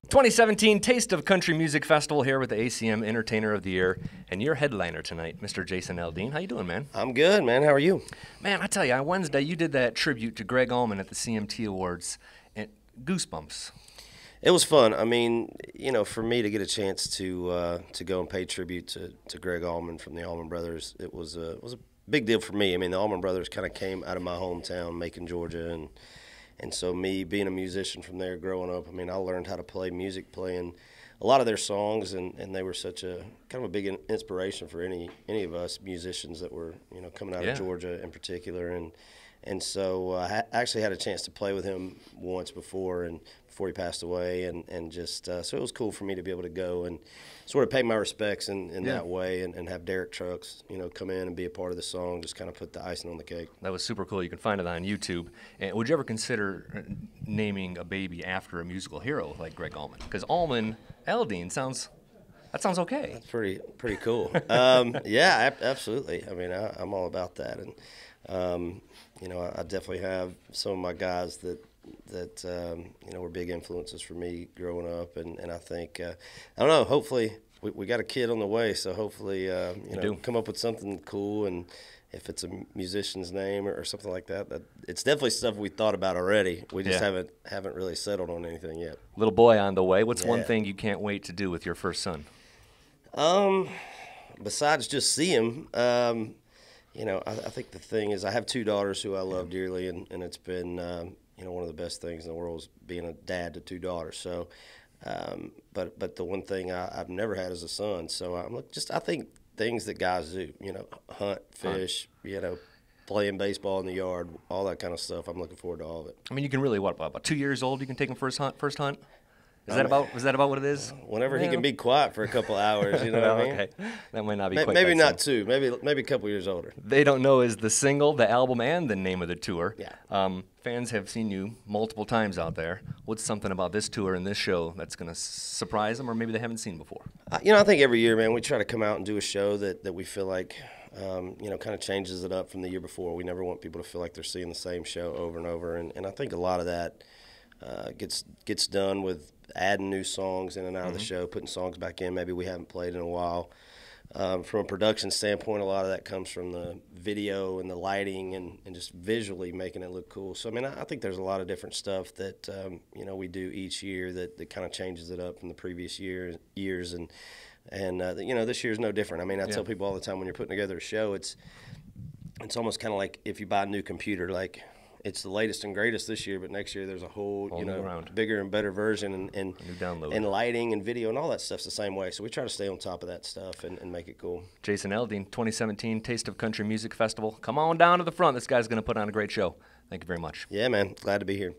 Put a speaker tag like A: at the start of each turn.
A: 2017 Taste of Country Music Festival here with the ACM Entertainer of the Year and your headliner tonight, Mr. Jason Aldean. How you doing, man?
B: I'm good, man. How are you?
A: Man, I tell you, on Wednesday you did that tribute to Greg Allman at the CMT Awards, and goosebumps.
B: It was fun. I mean, you know, for me to get a chance to go and pay tribute to Greg Allman from the Allman Brothers, it was a big deal for me. I mean, the Allman Brothers kind of came out of my hometown, Macon, Georgia, and so me being a musician from there growing up, I mean, I learned how to play music playing a lot of their songs, and they were such a kind of a big inspiration for any of us musicians that were, you know, coming out of Georgia in particular. And so I actually had a chance to play with him once before he passed away, and just so it was cool for me to be able to go and sort of pay my respects in that way, and have Derek Trucks, you know, come in and be a part of the song, just kind of put the icing on the cake.
A: That was super cool. You can find it on YouTube. And would you ever consider naming a baby after a musical hero like Greg Allman? Because Aldean sounds okay.
B: That's pretty cool. Yeah, absolutely. I mean, I'm all about that, and you know, I definitely have some of my guys that you know, were big influences for me growing up, and I think I don't know. Hopefully, we got a kid on the way, so hopefully you know, come up with something cool, and if it's a musician's name or something like that, it's definitely stuff we thought about already. We just haven't really settled on anything yet.
A: Little boy on the way. What's one thing you can't wait to do with your first son?
B: Besides just see him. You know, I think the thing is I have two daughters who I love dearly, and it's been, you know, one of the best things in the world is being a dad to two daughters. So, but the one thing I've never had is a son. So I think things that guys do, you know, hunt, fish, you know, playing baseball in the yard, all that kind of stuff. I'm looking forward to all of it.
A: I mean, you can really, about 2 years old, you can take him first hunt? Is that about what it is?
B: Whenever he can be quiet for a couple hours, you know what I mean?
A: Okay. That might not be quite
B: maybe not
A: soon.
B: two, maybe a couple years older.
A: They Don't Know is the single, the album, and the name of the tour.
B: Yeah.
A: Fans have seen you multiple times out there. What's something about this tour and this show that's going to surprise them, or maybe they haven't seen before?
B: You know, I think every year, man, we try to come out and do a show that we feel like, you know, kind of changes it up from the year before. We never want people to feel like they're seeing the same show over and over, and I think a lot of that gets done with adding new songs in and out of the show, putting songs back in maybe we haven't played in a while. From a production standpoint, a lot of that comes from the video and the lighting and just visually making it look cool. So, I mean, I think there's a lot of different stuff that, you know, we do each year that kind of changes it up from the previous years. And you know, this year's no different. I mean, I tell people all the time when you're putting together a show, it's almost kind of like if you buy a new computer, like, it's the latest and greatest this year, but next year there's a whole you know, bigger and better version, and lighting and video and all that stuff's the same way. So we try to stay on top of that stuff and make it cool.
A: Jason Aldean, 2017 Taste of Country Music Festival. Come on down to the front. This guy's going to put on a great show. Thank you very much.
B: Yeah, man. Glad to be here.